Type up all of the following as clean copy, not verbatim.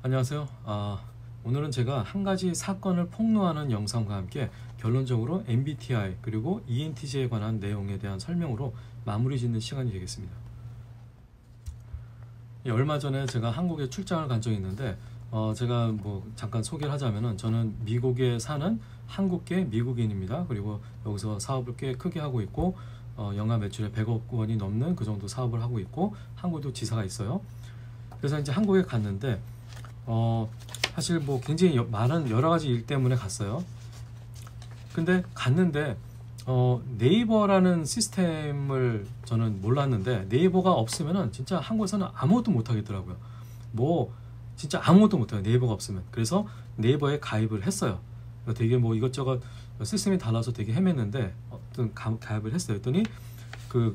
안녕하세요. 오늘은 제가 한 가지 사건을 폭로하는 영상과 함께 결론적으로 MBTI 그리고 ENTJ에 관한 내용에 대한 설명으로 마무리 짓는 시간이 되겠습니다. 얼마 전에 제가 한국에 출장을 간 적이 있는데 제가 뭐 잠깐 소개를 하자면은 저는 미국에 사는 한국계 미국인입니다. 그리고 여기서 사업을 꽤 크게 하고 있고 연간 매출에 100억 원이 넘는 그 정도 사업을 하고 있고 한국도 지사가 있어요. 그래서 이제 한국에 갔는데 사실 뭐 굉장히 많은 여러 가지 일 때문에 갔어요. 근데 갔는데 네이버라는 시스템을 저는 몰랐는데 네이버가 없으면은 진짜 한국에서는 아무것도 못 하겠더라고요. 뭐 진짜 아무것도 못 해요. 네이버가 없으면. 그래서 네이버에 가입을 했어요. 되게 뭐 이것저것 시스템이 달라서 되게 헤맸는데 가입을 했어요. 했더니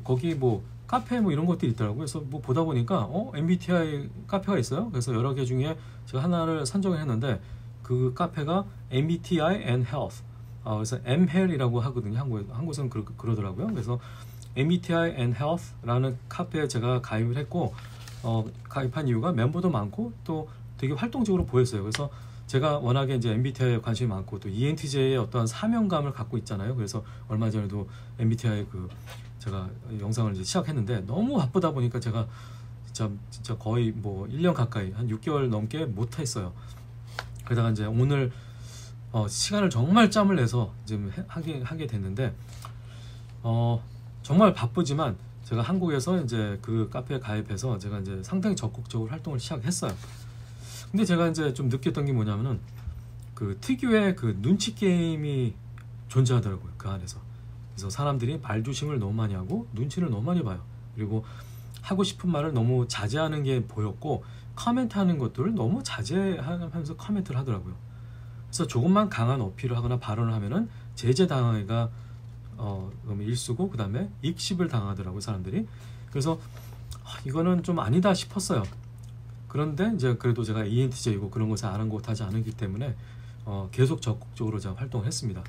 거기 뭐 카페 뭐 이런 것들이 있더라고요. 그래서 뭐 보다 보니까 MBTI 카페가 있어요. 그래서 여러 개 중에 제가 하나를 선정을 했는데 그 카페가 MBTI and Health. 그래서 mHealth이라고 하거든요. 한국에서는 그러더라고요. 그래서 MBTI and Health라는 카페에 제가 가입을 했고 가입한 이유가 멤버도 많고 또 되게 활동적으로 보였어요. 그래서 제가 워낙에 이제 MBTI에 관심이 많고 또 ENTJ의 어떤 사명감을 갖고 있잖아요. 그래서 얼마 전에도 MBTI 제가 영상을 이제 시작했는데 너무 바쁘다 보니까 제가 진짜 거의 뭐 1년 가까이 한 6개월 넘게 못 했어요. 그러다가 이제 오늘 시간을 정말 짬을 내서 지금 하게 됐는데 정말 바쁘지만 제가 한국에서 이제 그 카페에 가입해서 제가 이제 상당히 적극적으로 활동을 시작했어요. 근데 제가 이제 좀 느꼈던 게 뭐냐면은 그 특유의 그 눈치 게임이 존재하더라고요. 그 안에서. 그래서 사람들이 말조심을 너무 많이 하고 눈치를 너무 많이 봐요. 그리고 하고 싶은 말을 너무 자제하는 게 보였고 커멘트하는 것들을 너무 자제하면서 커멘트를 하더라고요. 그래서 조금만 강한 어필을 하거나 발언을 하면은 제재당하기가 너무 일수고 그 다음에 익십을 당하더라고요, 사람들이. 그래서 이거는 좀 아니다 싶었어요. 그런데 이제 그래도 제가 ENTJ이고 그런 것을 아랑곳하지 않기 때문에 계속 적극적으로 제가 활동을 했습니다.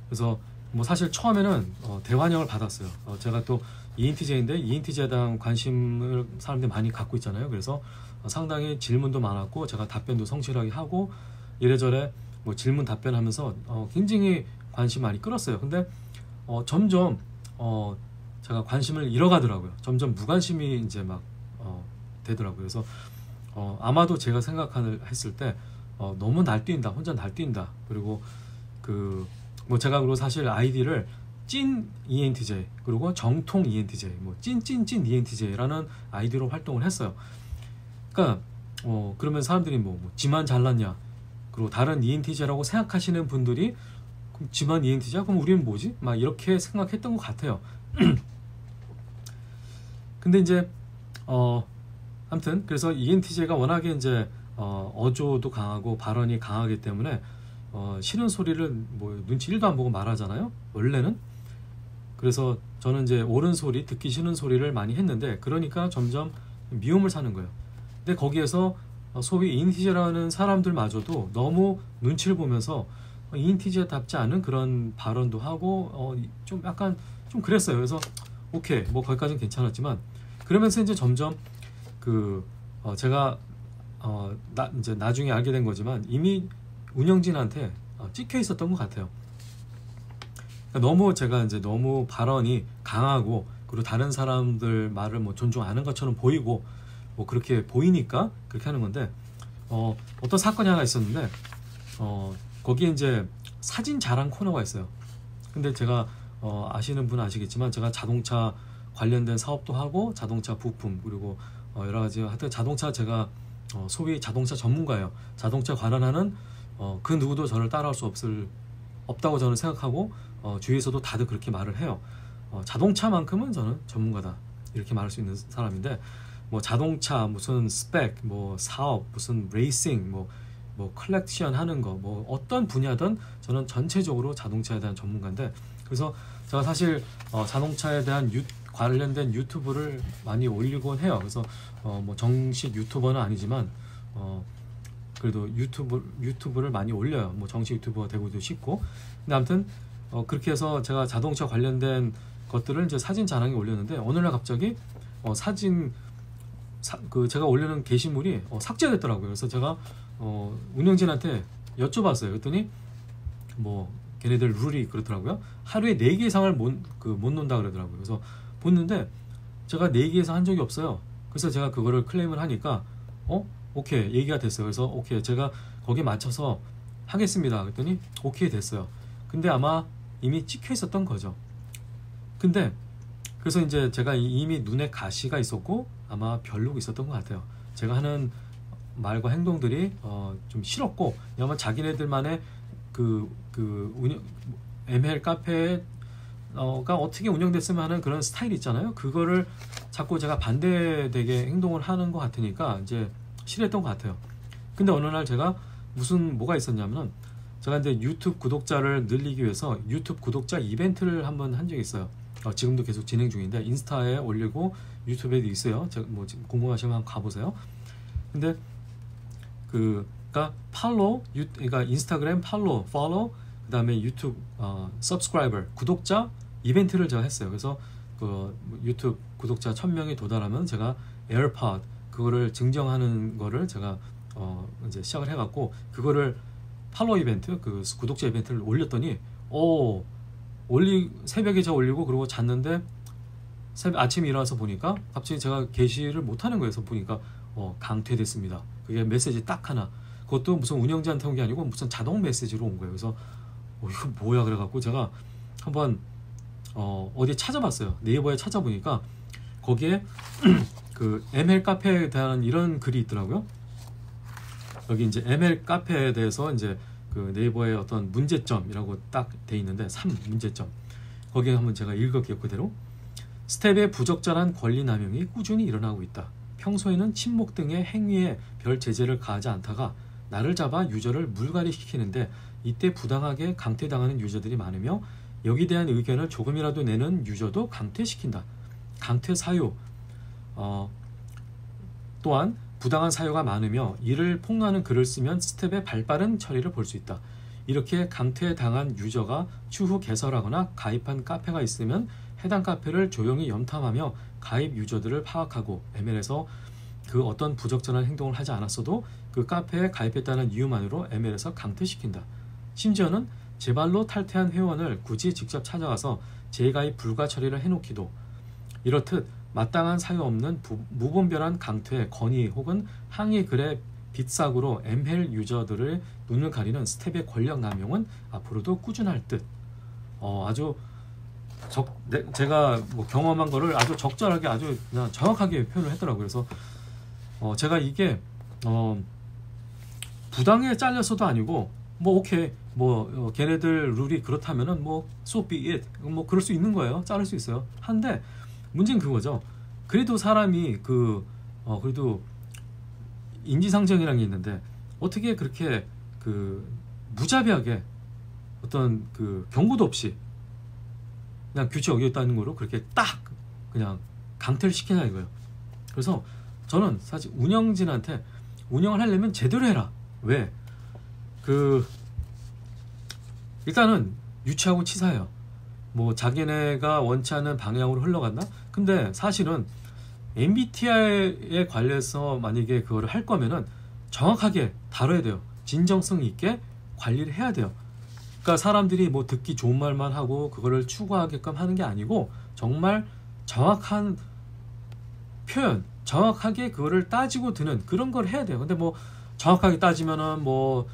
그래서 뭐 사실 처음에는 대환영을 받았어요. 제가 또 ENTJ인데 ENTJ에 대한 관심을 사람들이 많이 갖고 있잖아요. 그래서 상당히 질문도 많았고 제가 답변도 성실하게 하고 이래저래 뭐 질문 답변하면서 굉장히 관심 많이 끌었어요. 근데 점점 제가 관심을 잃어가더라고요. 점점 무관심이 이제 막 되더라고요. 그래서 아마도 제가 생각했을 때 너무 날뛴다, 혼자 날뛴다. 그리고 뭐 제가 그리고 사실 아이디를 찐 ENTJ 그리고 정통 ENTJ, 뭐 찐 ENTJ라는 아이디로 활동을 했어요. 그러니까 그러면 사람들이 뭐 지만 잘났냐, 그리고 다른 ENTJ라고 생각하시는 분들이 그럼 지만 ENTJ야? 그럼 우리는 뭐지? 막 이렇게 생각했던 것 같아요. 근데 이제 아무튼 그래서 ENTJ가 워낙에 이제 어조도 강하고 발언이 강하기 때문에 싫은 소리를 뭐 눈치 1도 안 보고 말하잖아요, 원래는. 그래서 저는 이제 옳은 소리, 듣기 싫은 소리를 많이 했는데 그러니까 점점 미움을 사는 거예요. 근데 거기에서 소위 ENTJ라는 사람들마저도 너무 눈치를 보면서 ENTJ답지 않은 그런 발언도 하고 좀 약간 좀 그랬어요. 그래서 오케이, 뭐 거기까지는 괜찮았지만 그러면서 이제 점점 제가 이제 나중에 알게 된 거지만 이미 운영진한테 찍혀 있었던 것 같아요. 그러니까 너무 제가 이제 너무 발언이 강하고 그리고 다른 사람들 말을 뭐 존중 안 하는 것처럼 보이고 뭐 그렇게 보이니까 그렇게 하는 건데 어떤 사건이 하나 있었는데 거기에 이제 사진 자랑 코너가 있어요. 근데 제가 아시는 분은 아시겠지만 제가 자동차 관련된 사업도 하고 자동차 부품 그리고 여러 가지 하여튼 자동차 제가 소위 자동차 전문가예요. 자동차 관련하는 그 누구도 저를 따라할 수 없다고 저는 생각하고 주위에서도 다들 그렇게 말을 해요. 자동차만큼은 저는 전문가다 이렇게 말할 수 있는 사람인데 뭐 자동차 무슨 스펙 뭐 사업 무슨 레이싱 뭐 컬렉션 하는 거 뭐 어떤 분야든 저는 전체적으로 자동차에 대한 전문가인데 그래서 제가 사실 자동차에 대한 관련된 유튜브를 많이 올리곤 해요. 그래서 뭐 정식 유튜버는 아니지만 그래도 유튜브를 많이 올려요. 뭐 정식 유튜버가 되고도 싶고. 근데 아무튼 그렇게 해서 제가 자동차 관련된 것들을 이제 사진 자랑에 올렸는데 어느 날 갑자기 사진 제가 올리는 게시물이 삭제됐더라고요. 그래서 제가 운영진한테 여쭤봤어요. 그랬더니 뭐 걔네들 룰이 그렇더라고요. 하루에 4개 이상을 못 논다 그러더라고요. 그래서 봤는데 제가 4개 이상 한 적이 없어요. 그래서 제가 그거를 클레임을 하니까 오케이 얘기가 됐어요. 그래서 오케이 제가 거기에 맞춰서 하겠습니다. 그랬더니 오케이 됐어요. 근데 아마 이미 찍혀 있었던 거죠. 근데 그래서 이제 제가 이미 눈에 가시가 있었고 아마 별로가 있었던 것 같아요. 제가 하는 말과 행동들이 좀 싫었고, 아마 자기네들만의 ML 카페가 어떻게 운영됐으면 하는 그런 스타일이 있잖아요. 그거를 자꾸 제가 반대되게 행동을 하는 것 같으니까 이제 싫어했던 것 같아요. 근데 어느 날 제가 뭐가 있었냐면은, 제가 이제 유튜브 구독자를 늘리기 위해서 유튜브 구독자 이벤트를 한번 한 적이 있어요. 지금도 계속 진행 중인데 인스타에 올리고 유튜브에도 있어요. 제가 뭐 궁금하시면 한번 가보세요. 근데 그러니까 그러니까 인스타그램 팔로우, 그다음에 유튜브 subscriber 구독자 이벤트를 제가 했어요. 그래서 그 유튜브 구독자 1000명이 도달하면 제가 에어팟 그거를 증정하는 거를 제가 이제 시작을 해갖고 그거를 팔로우 이벤트, 그 구독자 이벤트를 올렸더니 새벽에 제가 올리고 그러고 잤는데 아침에 일어나서 보니까 갑자기 제가 게시를 못하는 거에서 보니까 강퇴됐습니다. 그게 메시지 딱 하나, 그것도 무슨 운영자한테 온 게 아니고 무슨 자동 메시지로 온 거예요. 그래서 이거 뭐야 그래갖고 제가 한번 어디 찾아봤어요. 네이버에 찾아보니까 거기에 그 ML 카페에 대한 이런 글이 있더라고요. 여기 이제 ML 카페에 대해서 이제 그 네이버의 어떤 문제점이라고 딱 돼 있는데 3문제점, 거기에 한번 제가 읽을게요. 그대로. 스텝의 부적절한 권리 남용이 꾸준히 일어나고 있다. 평소에는 침묵 등의 행위에 별 제재를 가하지 않다가 나를 잡아 유저를 물갈이 시키는데 이때 부당하게 강퇴당하는 유저들이 많으며 여기 대한 의견을 조금이라도 내는 유저도 강퇴시킨다. 강퇴 사유 또한 부당한 사유가 많으며 이를 폭로하는 글을 쓰면 스텝의 발빠른 처리를 볼 수 있다. 이렇게 강퇴당한 유저가 추후 개설하거나 가입한 카페가 있으면 해당 카페를 조용히 염탐하며 가입 유저들을 파악하고 ML에서 그 어떤 부적절한 행동을 하지 않았어도 그 카페에 가입했다는 이유만으로 ML에서 강퇴시킨다. 심지어는 제발로 탈퇴한 회원을 굳이 직접 찾아가서 재가입 불가 처리를 해놓기도. 이렇듯 마땅한 사유 없는 무분별한 강퇴, 건의 혹은 항의 글의 빗사구로 ML 유저들을 눈을 가리는 스텝의 권력 남용은 앞으로도 꾸준할 듯. 아주 제가 뭐 경험한 거를 아주 적절하게 아주 그냥 정확하게 표현을 했더라고요. 그래서 제가 이게 부당하게 잘렸어도 아니고 뭐 오케이 뭐 걔네들 룰이 그렇다면은 뭐 so be it 뭐 그럴 수 있는 거예요. 자를 수 있어요. 한데 문제는 그거죠. 그래도 사람이 그래도 인지상정이라는 게 있는데 어떻게 그렇게 무자비하게 어떤 경고도 없이 그냥 규칙 어겼다는 거로 그렇게 딱 그냥 강퇴를 시키냐 이거예요. 그래서 저는 사실 운영진한테 운영을 하려면 제대로 해라. 왜? 일단은 유치하고 치사해요. 뭐 자기네가 원치 않는 방향으로 흘러갔나? 근데 사실은 MBTI에 관련해서 만약에 그거를 할 거면은 정확하게 다뤄야 돼요. 진정성 있게 관리를 해야 돼요. 그러니까 사람들이 뭐 듣기 좋은 말만 하고 그거를 추구하게끔 하는 게 아니고 정말 정확한 표현, 정확하게 그거를 따지고 드는 그런 걸 해야 돼요. 근데 뭐 정확하게 따지면은 뭐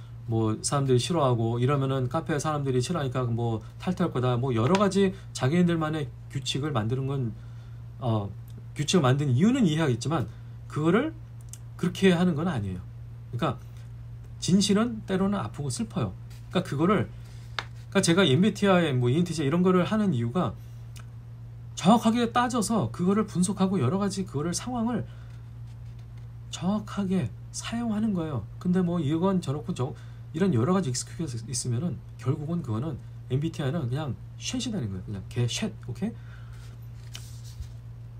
사람들이 싫어하고 이러면은 카페 사람들이 싫어하니까 뭐 탈퇴할 거다. 뭐 여러 가지 자기네들만의 규칙을 만드는 건 규칙을 만든 이유는 이해하겠지만 그거를 그렇게 하는 건 아니에요. 그러니까 진실은 때로는 아프고 슬퍼요. 그러니까 그러니까 제가 MBTI, 뭐 ENTJ 이런 거를 하는 이유가 정확하게 따져서 그거를 분석하고 여러 가지 그거를 상황을 정확하게 사용하는 거예요. 근데 뭐 이건 저렇고 이런 여러 가지 익스큐즈가 있으면은 결국은 그거는 MBTI는 그냥 쉣이라는 거예요. 그냥 쉣, 오케이?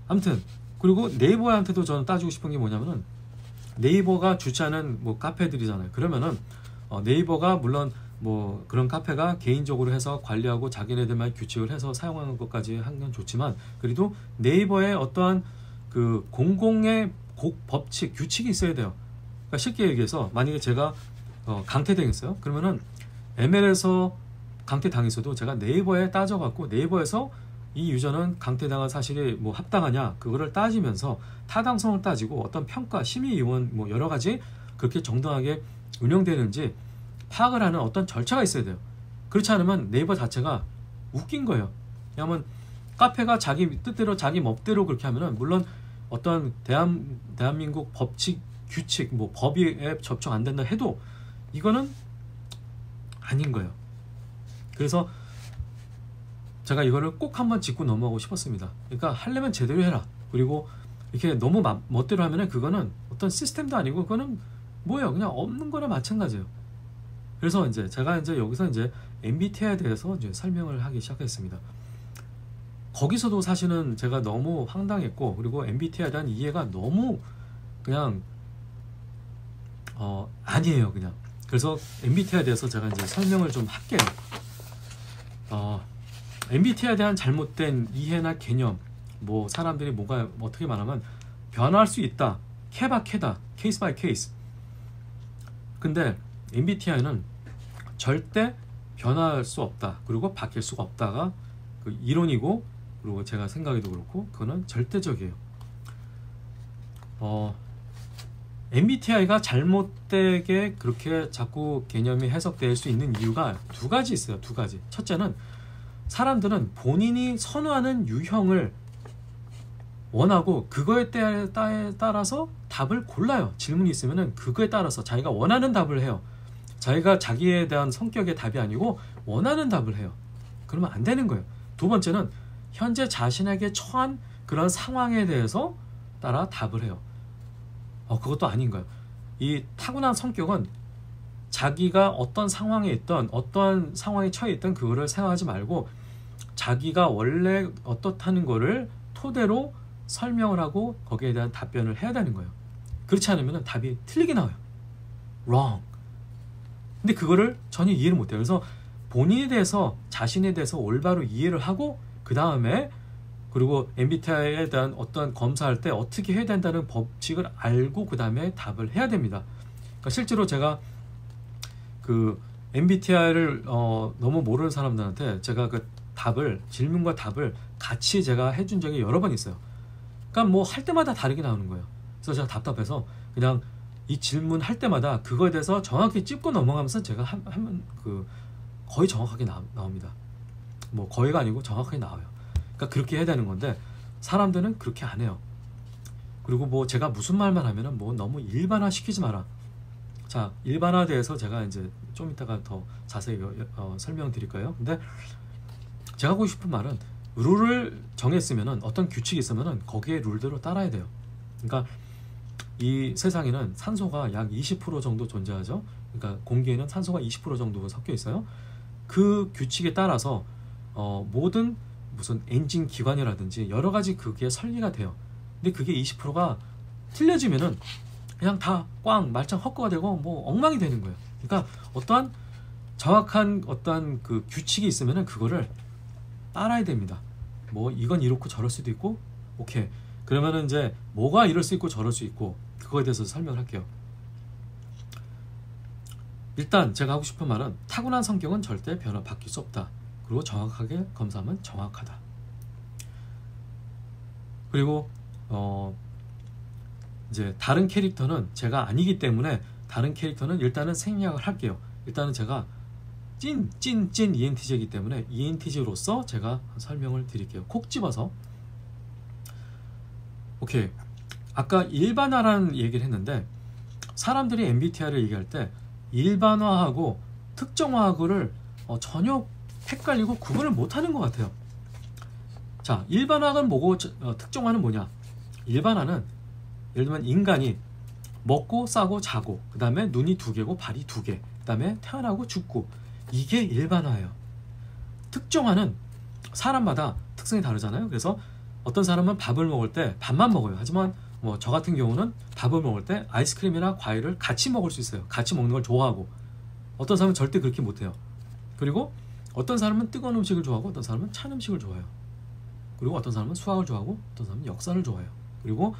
아무튼 그리고 네이버한테도 저는 따지고 싶은 게 뭐냐면은 네이버가 주최하는 뭐 카페들이잖아요. 그러면은 네이버가 물론 뭐 그런 카페가 개인적으로 해서 관리하고 자기네들만 규칙을 해서 사용하는 것까지 하는 건 좋지만 그래도 네이버의 어떠한 공공의 법칙, 규칙이 있어야 돼요. 그러니까 쉽게 얘기해서 만약에 제가 강퇴당했어요. 그러면은 ML에서 강퇴당했어도 제가 네이버에 따져갖고 네이버에서 이 유저는 강퇴당한 사실이 뭐 합당하냐 그거를 따지면서 타당성을 따지고 어떤 평가, 심의위원 뭐 여러 가지 그렇게 정당하게 운영되는지 파악을 하는 어떤 절차가 있어야 돼요. 그렇지 않으면 네이버 자체가 웃긴 거예요. 왜냐하면 카페가 자기 뜻대로 자기 멋대로 그렇게 하면은 물론 어떤 대한민국 법칙, 규칙, 뭐 법에 접촉 안 된다 해도 이거는 아닌 거예요. 그래서 제가 이거를 꼭 한번 짚고 넘어가고 싶었습니다. 그러니까 하려면 제대로 해라. 그리고 이렇게 너무 멋대로 하면은 그거는 어떤 시스템도 아니고 그거는 뭐예요? 그냥 없는 거나 마찬가지예요. 그래서 이제 제가 이제 여기서 이제 MBTI에 대해서 이제 설명을 하기 시작했습니다. 거기서도 사실은 제가 너무 황당했고 그리고 MBTI에 대한 이해가 너무 그냥 아니에요 그냥. 그래서 MBTI에 대해서 제가 이제 설명을 좀 할게요. MBTI에 대한 잘못된 이해나 개념, 뭐 사람들이 뭐가 어떻게 말하면 변할 수 있다, 케바케다, 케이스 바이 케이스. 근데 MBTI는 절대 변할 수 없다, 그리고 바뀔 수가 없다가 그 이론이고, 그리고 제가 생각해도 그렇고 그거는 절대적이에요. MBTI가 잘못되게 그렇게 자꾸 개념이 해석될 수 있는 이유가 두 가지 있어요. 두 가지. 첫째는 사람들은 본인이 선호하는 유형을 원하고 그거에 따라서 답을 골라요. 질문이 있으면은 그거에 따라서 자기가 원하는 답을 해요. 자기가 자기에 대한 성격의 답이 아니고 원하는 답을 해요. 그러면 안 되는 거예요. 두 번째는 현재 자신에게 처한 그런 상황에 대해서 따라 답을 해요. 그것도 아닌 거예요. 이 타고난 성격은 자기가 어떤 상황에 있던 어떤 상황에 처해 있던 그거를 생각하지 말고 자기가 원래 어떻다는 거를 토대로 설명을 하고 거기에 대한 답변을 해야 되는 거예요. 그렇지 않으면 답이 틀리게 나와요. wrong. 근데 그거를 전혀 이해를 못해요. 그래서 본인에 대해서, 자신에 대해서 올바로 이해를 하고 그 다음에 그리고 MBTI에 대한 어떤 검사할 때 어떻게 해야 된다는 법칙을 알고 그 다음에 답을 해야 됩니다. 그러니까 실제로 제가 그 MBTI를 너무 모르는 사람들한테 제가 그 답을, 질문과 답을 같이 제가 해준 적이 여러 번 있어요. 그러니까 뭐 할 때마다 다르게 나오는 거예요. 그래서 제가 답답해서 그냥 이 질문 할 때마다 그거에 대해서 정확히 짚고 넘어가면서 제가 하면 그 거의 정확하게 나옵니다. 뭐 거의가 아니고 정확하게 나와요. 그러니까 그렇게 해야 되는 건데 사람들은 그렇게 안 해요. 그리고 뭐 제가 무슨 말만 하면은 뭐 너무 일반화 시키지 마라. 자, 일반화에 대해서 제가 이제 좀 이따가 더 자세히 설명드릴 거예요. 근데 제가 하고 싶은 말은 룰을 정했으면은 어떤 규칙이 있으면은 거기에 룰대로 따라야 돼요. 그러니까 이 세상에는 산소가 약 20% 정도 존재하죠. 그러니까 공기에는 산소가 20% 정도가 섞여 있어요. 그 규칙에 따라서 모든 무슨 엔진 기관이라든지 여러 가지 그게 설계가 돼요. 근데 그게 20%가 틀려지면은 그냥 다 꽝 말짱 헛거가 되고 뭐 엉망이 되는 거예요. 그러니까 어떠한 정확한 어떠한 그 규칙이 있으면은 그거를 따라야 됩니다. 뭐 이건 이렇고 저럴 수도 있고, 오케이. 그러면은 이제 뭐가 이럴 수 있고 저럴 수 있고 그거에 대해서 설명을 할게요. 일단 제가 하고 싶은 말은 타고난 성격은 절대 바뀔 수 없다. 그리고 정확하게 검사하면 정확하다. 그리고 이제 다른 캐릭터는 제가 아니기 때문에 다른 캐릭터는 일단은 생략을 할게요. 일단은 제가 찐 ENTJ이기 때문에 ENTJ로서 제가 설명을 드릴게요. 콕 집어서. 오케이. 아까 일반화라는 얘기를 했는데 사람들이 MBTI를 얘기할 때 일반화하고 특정화하고를 전혀 헷갈리고 구분을 못하는 것 같아요. 자, 일반화는 뭐고 특정화는 뭐냐? 일반화는 예를 들면 인간이 먹고 싸고 자고 그 다음에 눈이 2개고 발이 2개 그 다음에 태어나고 죽고 이게 일반화예요. 특정화는 사람마다 특성이 다르잖아요. 그래서 어떤 사람은 밥을 먹을 때 밥만 먹어요. 하지만 뭐 저 같은 경우는 밥을 먹을 때 아이스크림이나 과일을 같이 먹을 수 있어요. 같이 먹는 걸 좋아하고 어떤 사람은 절대 그렇게 못해요. 그리고 어떤 사람은 뜨거운 음식을 좋아하고 어떤 사람은 찬 음식을 좋아해요. 그리고 어떤 사람은 수학을 좋아하고 어떤 사람은 역사를 좋아해요. 그리고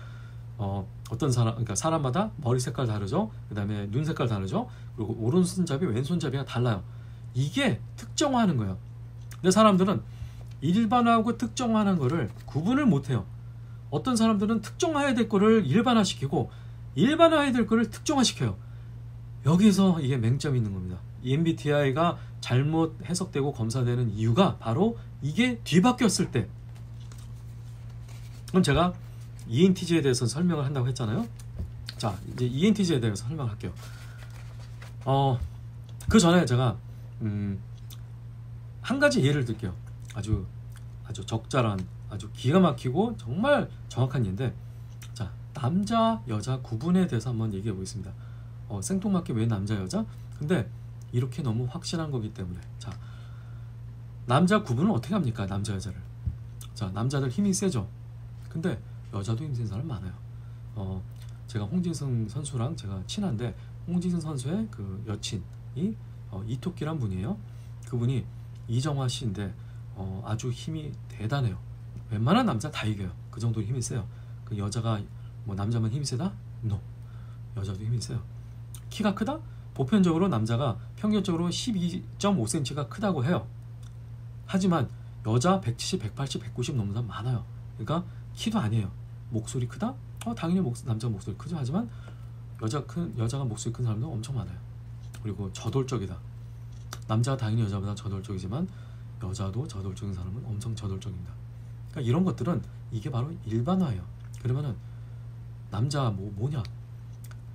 어떤 사람, 그러니까 사람마다 머리 색깔 다르죠. 그 다음에 눈 색깔 다르죠. 그리고 오른손잡이, 왼손잡이가 달라요. 이게 특정화하는 거예요. 근데 사람들은 일반화하고 특정화하는 거를 구분을 못해요. 어떤 사람들은 특정화해야 될 거를 일반화시키고 일반화해야 될 거를 특정화시켜요. 여기서 이게 맹점이 있는 겁니다. 이 MBTI가 잘못 해석되고 검사되는 이유가 바로 이게 뒤바뀌었을 때. 그럼 제가 ENTJ에 대해서 설명을 한다고 했잖아요. 자, 이제 ENTJ에 대해서 설명할게요. 그 전에 제가 한 가지 예를 들게요. 아주 적절한, 아주 기가 막히고 정말 정확한 예인데, 자, 남자 여자 구분에 대해서 한번 얘기해 보겠습니다. 생뚱맞게 왜 남자 여자? 근데 이렇게 너무 확실한 거기 때문에. 자, 남자 구분은 어떻게 합니까? 남자 여자를. 자, 남자들 힘이 세죠. 근데 여자도 힘센 사람 많아요. 제가 홍진성 선수랑 제가 친한데, 홍진성 선수의 그 여친이 이토끼란 분이에요. 그분이 이정화 씨인데 아주 힘이 대단해요. 웬만한 남자 다 이겨요. 그 정도로 힘이 세요. 그 여자가 뭐 남자만 힘이 세다? No. 여자도 힘이 세요. 키가 크다? 보편적으로 남자가 평균적으로 12.5cm가 크다고 해요. 하지만 여자 170, 180, 190 넘는 사람 많아요. 그러니까 키도 아니에요. 목소리 크다? 당연히 남자 목소리 크죠. 하지만 여자가 목소리 큰 사람도 엄청 많아요. 그리고 저돌적이다. 남자가 당연히 여자보다 저돌적이지만 여자도 저돌적인 사람은 엄청 저돌적입니다. 그러니까 이런 것들은 이게 바로 일반화예요. 그러면은 남자 뭐냐?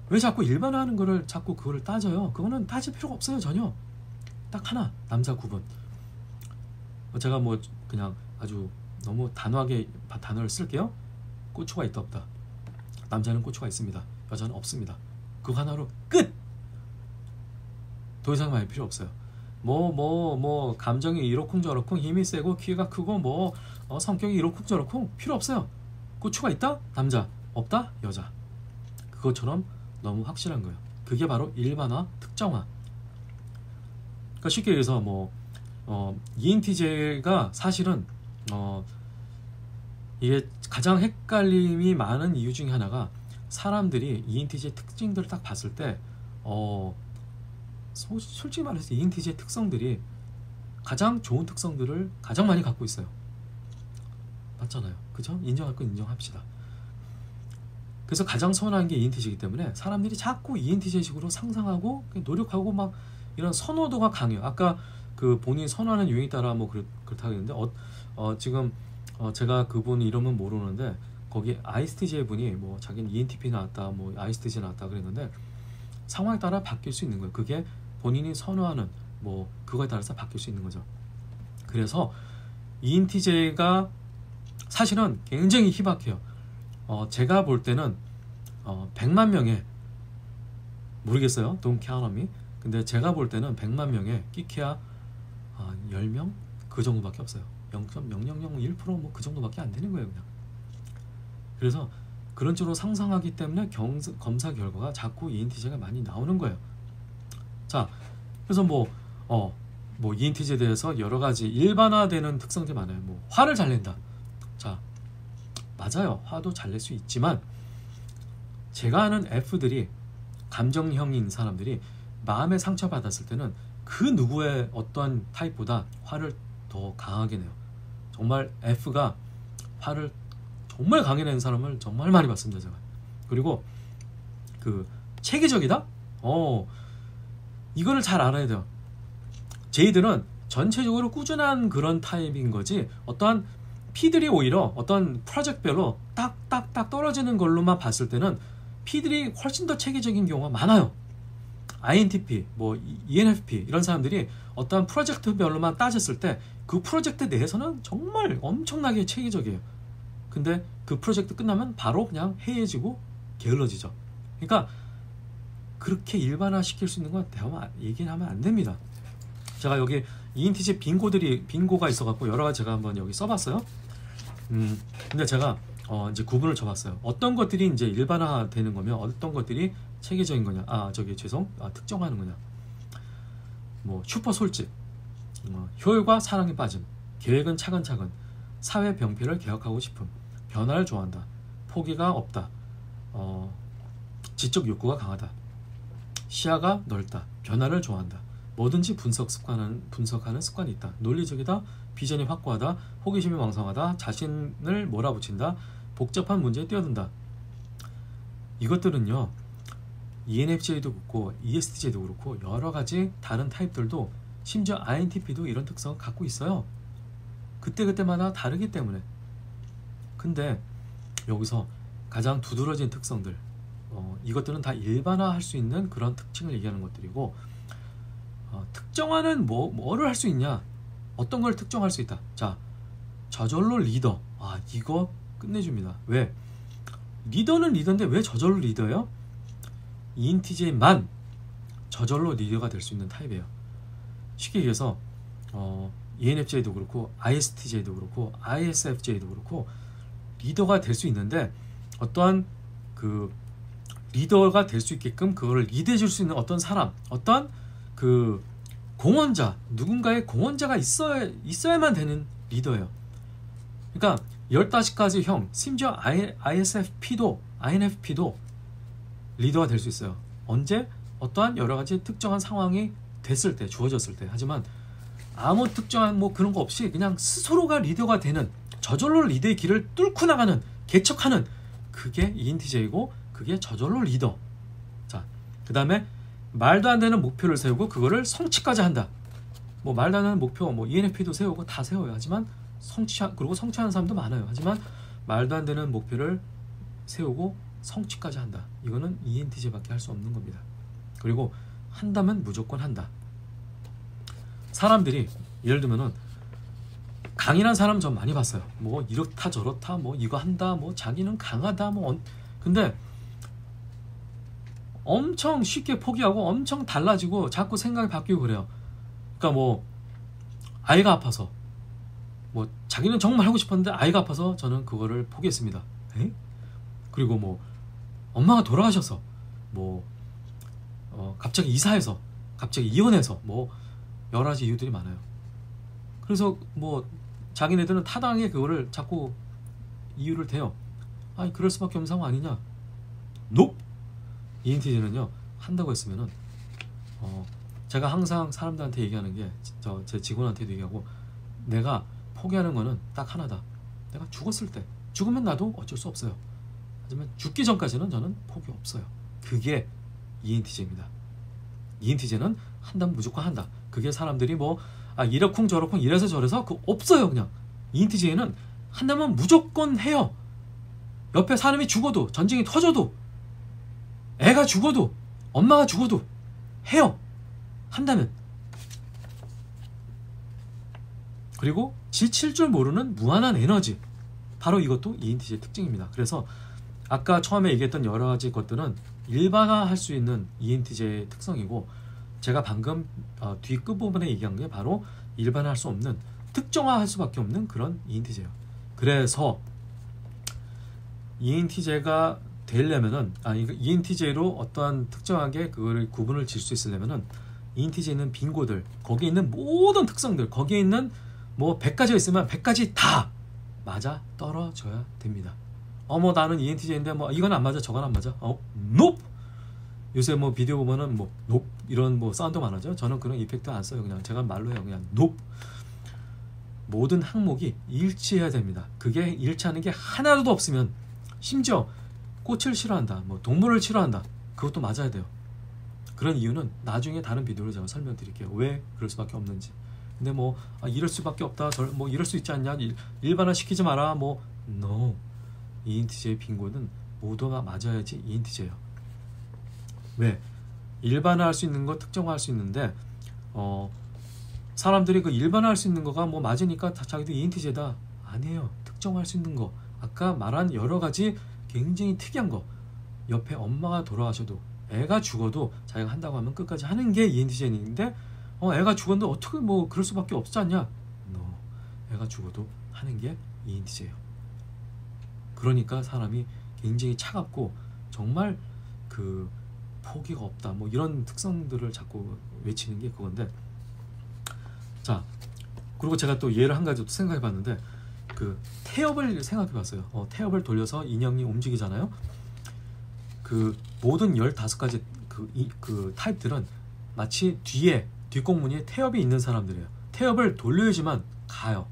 왜 자꾸 일반화하는 거를 자꾸 그거를 따져요? 그거는 따질 필요가 없어요. 전혀. 딱 하나, 남자 구분. 제가 뭐 그냥 아주 너무 단호하게 단어를 쓸게요. 고추가 있다 없다. 남자는 고추가 있습니다. 여자는 없습니다. 그거 하나로 끝! 더 이상 말 필요 없어요. 감정이 이러쿵저러쿵, 힘이 세고 키가 크고 성격이 이러쿵저러쿵 필요 없어요. 고추가 있다? 남자. 없다? 여자. 그것처럼 너무 확실한 거예요. 그게 바로 일반화, 특정화. 그러니까 쉽게 얘기해서 ENTJ가 사실은 이게 가장 헷갈림이 많은 이유 중에 하나가, 사람들이 ENTJ 특징들을 딱 봤을 때 솔직히 말해서 ENTJ 특성들이 가장 좋은 특성들을 가장 많이 갖고 있어요. 맞잖아요. 그죠? 인정할 건 인정합시다. 그래서 가장 선호한 게 ENTJ이기 때문에 사람들이 자꾸 ENTJ식으로 상상하고 노력하고 막 이런 선호도가 강해요. 아까 그 본인이 선호하는 유형에 따라 그렇다고 했는데 지금 제가 그분 이름은 모르는데 거기 ISTJ 분이 자기는 ENTP 나왔다, ISTJ 나왔다 그랬는데 상황에 따라 바뀔 수 있는 거예요. 그게 본인이 선호하는 그거에 따라서 바뀔 수 있는 거죠. 그래서 ENTJ가 사실은 굉장히 희박해요. 제가 볼 때는 100만 명에 모르겠어요. Don't count on me. 근데 제가 볼 때는 100만 명에 끼케야 10명? 그 정도밖에 없어요. 0.0001% 그 정도밖에 안 되는 거예요. 그냥. 그래서 그런 쪽으로 상상하기 때문에 검사 결과가 자꾸 ENTJ가 많이 나오는 거예요. 자, 그래서 ENTJ에 대해서 여러 가지 일반화되는 특성들이 많아요. 화를 잘 낸다. 자, 맞아요. 화도 잘 낼 수 있지만 제가 아는 F들이, 감정형인 사람들이 마음에 상처받았을 때는 그 누구의 어떤 타입보다 화를 더 강하게 내요. 정말 F가 화를 정말 강하게 내는 사람을 정말 많이 봤습니다. 제가. 그리고 체계적이다? 이거를 잘 알아야 돼요. J들은 전체적으로 꾸준한 그런 타입인 거지, 어떠한 P들이 오히려 어떤 프로젝트별로 딱딱딱 떨어지는 걸로만 봤을 때는 P들이 훨씬 더 체계적인 경우가 많아요. INTP, ENFP 이런 사람들이 어떠한 프로젝트별로만 따졌을 때 그 프로젝트 내에서는 정말 엄청나게 체계적이에요. 근데 그 프로젝트 끝나면 바로 그냥 해이해지고 게을러지죠. 그러니까 그렇게 일반화시킬 수 있는 건 얘기는 하면 안 됩니다. 제가 여기 ENTJ 빙고가 있어갖고 여러 가지 제가 한번 여기 써봤어요. 근데 제가 이제 구분을 줘봤어요. 어떤 것들이 이제 일반화되는 거면 어떤 것들이 체계적인 거냐, 특정하는 거냐. 슈퍼 솔직, 효율과 사랑에 빠짐, 계획은 차근차근, 사회 병폐를 개혁하고 싶음, 변화를 좋아한다, 포기가 없다, 지적 욕구가 강하다. 시야가 넓다. 변화를 좋아한다. 뭐든지 분석하는 습관이 있다. 논리적이다. 비전이 확고하다. 호기심이 왕성하다. 자신을 몰아붙인다. 복잡한 문제에 뛰어든다. 이것들은요, ENFJ도 그렇고 ESTJ도 그렇고 여러 가지 다른 타입들도, 심지어 INTP도 이런 특성을 갖고 있어요. 그때그때마다 다르기 때문에. 근데 여기서 가장 두드러진 특성들, 이것들은 다 일반화할 수 있는 그런 특징을 얘기하는 것들이고, 특정화는 뭐를 할 수 있냐, 어떤 걸 특정할 수 있다. 자, 저절로 리더. 이거 끝내줍니다. 왜? 리더는 리더인데 왜 저절로 리더예요? ENTJ만 저절로 리더가 될 수 있는 타입이에요. 쉽게 얘기해서 ENFJ도 그렇고 ISTJ도 그렇고 ISFJ도 그렇고 리더가 될 수 있는데, 어떠한 그 리더가 될 수 있게끔 그거를 리드해 줄 수 있는 어떤 사람, 어떤 그 공헌자, 누군가의 공헌자가 있어야만 되는 리더예요. 그러니까 15가지 형, 심지어 ISFP도 INFP도 리더가 될 수 있어요. 언제? 어떠한 여러 가지 특정한 상황이 됐을 때, 주어졌을 때. 하지만 아무 특정한 그런 거 없이 그냥 스스로가 리더가 되는, 저절로 리더의 길을 뚫고 나가는, 개척하는, 그게 ENTJ고 그게 저절로 리더. 자, 그 다음에 말도 안 되는 목표를 세우고 그거를 성취까지 한다. 말도 안 되는 목표, ENFP도 세우고 다 세워요. 하지만 그리고 성취하는 사람도 많아요. 하지만 말도 안 되는 목표를 세우고 성취까지 한다. 이거는 ENTJ밖에 할 수 없는 겁니다. 그리고 한다면 무조건 한다. 사람들이 예를 들면은 강인한 사람 전 많이 봤어요. 이렇다 저렇다, 이거 한다, 자기는 강하다, 근데 엄청 쉽게 포기하고 엄청 달라지고 자꾸 생각이 바뀌고 그래요. 그러니까 아이가 아파서 자기는 정말 하고 싶었는데 아이가 아파서 저는 그거를 포기했습니다. 그리고 엄마가 돌아가셔서 갑자기 이사해서, 갑자기 이혼해서, 여러 가지 이유들이 많아요. 그래서 자기네들은 타당하게 그거를 자꾸 이유를 대요. 그럴 수밖에 없는 상황 아니냐? Nope! ENTJ는요, 한다고 했으면은 제가 항상 사람들한테 얘기하는 게, 제 직원한테도 얘기하고, 내가 포기하는 거는 딱 하나다. 내가 죽었을 때, 죽으면 나도 어쩔 수 없어요. 하지만 죽기 전까지는 저는 포기 없어요. 그게 ENTJ입니다. ENTJ는 한다면 무조건 한다. 그게 사람들이 이러쿵 저러쿵 이래서 저래서 없어요. 그냥 ENTJ는 한다면 무조건 해요. 옆에 사람이 죽어도, 전쟁이 터져도, 애가 죽어도, 엄마가 죽어도 해요. 한다면. 그리고 지칠 줄 모르는 무한한 에너지, 바로 이것도 ENTJ의 특징입니다. 그래서 아까 처음에 얘기했던 여러 가지 것들은 일반화할 수 있는 ENTJ의 특성이고, 제가 방금 뒤 끝부분에 얘기한 게 바로 일반화할 수 없는, 특정화할 수밖에 없는 그런 ENTJ예요. 그래서 ENTJ가 되려면은, ENTJ로 어떠한 특정하게 그거를 구분을 질 수 있으려면은, ENTJ는 빙고들, 거기에 있는 모든 특성들, 거기에 있는 100가지가 있으면 100가지 다 맞아 떨어져야 됩니다. 나는 ENTJ인데 이건 안 맞아, 저건 안 맞아. Nope! 요새 비디오 보면은 Nope! 이런 사운드 많아져. 저는 그런 이펙트 안 써요. 그냥 제가 말로 해요. 그냥 Nope! 모든 항목이 일치해야 됩니다. 그게 일치하는 게 하나도 없으면, 심지어 꽃을 싫어한다, 동물을 싫어한다, 그것도 맞아야 돼요. 그런 이유는 나중에 다른 비디오로 제가 설명드릴게요. 왜 그럴 수밖에 없는지. 근데 이럴 수밖에 없다, 이럴 수 있지 않냐, 일반화 시키지 마라, No. ENTJ 빙고는 모두가 맞아야지 ENTJ예요. 왜? 일반화할 수 있는 거, 특정화할 수 있는데 사람들이 그 일반화할 수 있는 거가 맞으니까 자기도 ENTJ다. 아니에요. 특정화할 수 있는 거, 아까 말한 여러 가지 굉장히 특이한 거, 옆에 엄마가 돌아가셔도, 애가 죽어도 자기가 한다고 하면 끝까지 하는 게 ENTJ인데, 애가 죽었는데 어떻게 그럴 수밖에 없지 않냐? No. 애가 죽어도 하는 게 ENTJ예요. 그러니까 사람이 굉장히 차갑고 정말 포기가 없다, 이런 특성들을 자꾸 외치는 게 그건데. 자, 그리고 제가 또 예를 한 가지 또 생각해 봤는데, 태엽을 생각해 봤어요. 태엽을 돌려서 인형이 움직이잖아요. 그 모든 15가지 그 타입들은 마치 뒷공무니에 태엽이 있는 사람들이에요. 태엽을 돌려야지만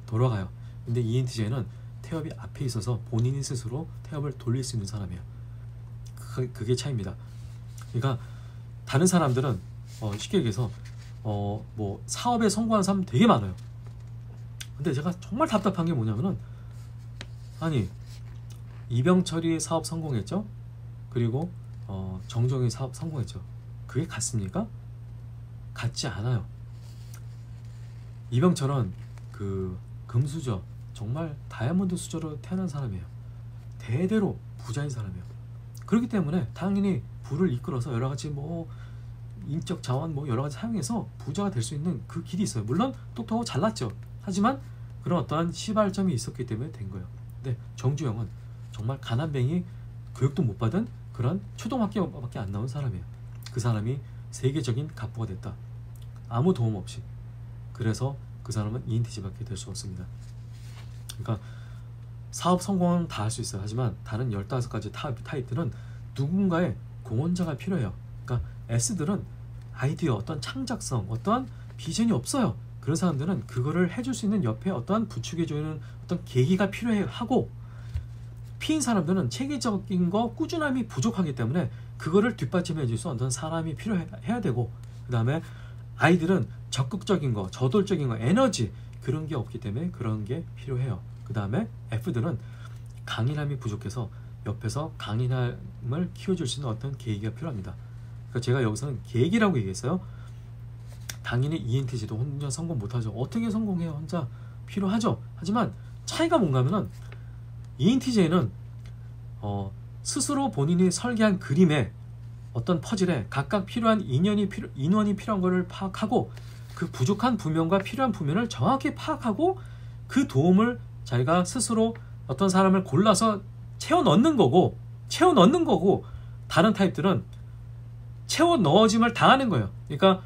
돌아가요. 근데 ENTJ는 태엽이 앞에 있어서 본인이 스스로 태엽을 돌릴 수 있는 사람이에요. 그게 차이입니다. 그러니까 다른 사람들은 쉽게 얘기해서 뭐 사업에 성공한 사람 되게 많아요. 근데 제가 정말 답답한 게 뭐냐면은, 아니, 이병철이 사업 성공했죠? 그리고 정종이 사업 성공했죠. 그게 같습니까? 같지 않아요. 이병철은 그 금수저, 정말 다이아몬드 수저로 태어난 사람이에요. 대대로 부자인 사람이에요. 그렇기 때문에 당연히 부를 이끌어서 여러가지 뭐 인적 자원 뭐 여러가지 사용해서 부자가 될 수 있는 그 길이 있어요. 물론 똑똑하고 잘났죠. 하지만 그런 어떠한 시발점이 있었기 때문에 된 거예요. 근데 정주영은 정말 가난뱅이, 교육도 못 받은 그런 초등학교밖에 안 나온 사람이에요. 그 사람이 세계적인 갑부가 됐다. 아무 도움 없이. 그래서 그 사람은 ENTJ밖에 될 수 없습니다. 그러니까 사업 성공은 다 할 수 있어요. 하지만 다른 15가지 타입들은 누군가의 공헌자가 필요해요. 그러니까 S들은 아이디어, 어떤 창작성, 어떤 비전이 없어요. 그런 사람들은 그거를 해줄 수 있는 옆에 어떤 부추겨주는 어떤 계기가 필요하고, P인 사람들은 체계적인 거, 꾸준함이 부족하기 때문에 그거를 뒷받침해 줄 수 있는 어떤 사람이 필요해야 되고, 그 다음에 아이들은 적극적인 거, 저돌적인 거, 에너지, 그런 게 없기 때문에 그런 게 필요해요. 그 다음에 F들은 강인함이 부족해서 옆에서 강인함을 키워줄 수 있는 어떤 계기가 필요합니다. 그러니까 제가 여기서는 계기라고 얘기했어요. 당연히 ENTJ도 혼자 성공 못하죠. 어떻게 성공해요? 혼자 필요하죠. 하지만 차이가 뭔가 하면은, ENTJ는 스스로 본인이 설계한 그림에 어떤 퍼즐에 각각 필요한 인원이 필요한 것을 파악하고, 그 부족한 부면과 필요한 부면을 정확히 파악하고, 그 도움을 자기가 스스로 어떤 사람을 골라서 채워 넣는 거고, 다른 타입들은 채워 넣어짐을 당하는 거예요. 그러니까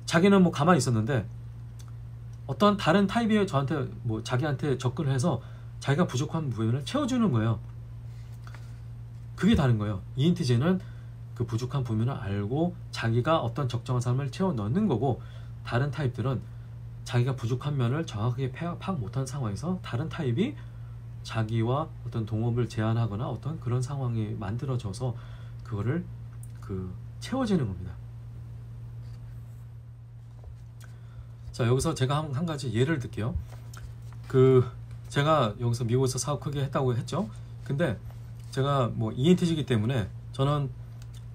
자기는 뭐 가만히 있었는데 어떤 다른 타입이 저한테 뭐 자기한테 접근을 해서 자기가 부족한 부분을 채워주는 거예요. 그게 다른 거예요. ENTJ는 그 부족한 부분을 알고 자기가 어떤 적정한 사람을 채워 넣는 거고, 다른 타입들은 자기가 부족한 면을 정확하게 파악 못한 상황에서 다른 타입이 자기와 어떤 동업을 제안하거나 어떤 그런 상황이 만들어져서 그거를 채워지는 겁니다. 자, 여기서 제가 한 가지 예를 들게요. 제가 여기서 미국에서 사업 크게 했다고 했죠. 근데 제가 뭐 ENTJ이기 때문에 저는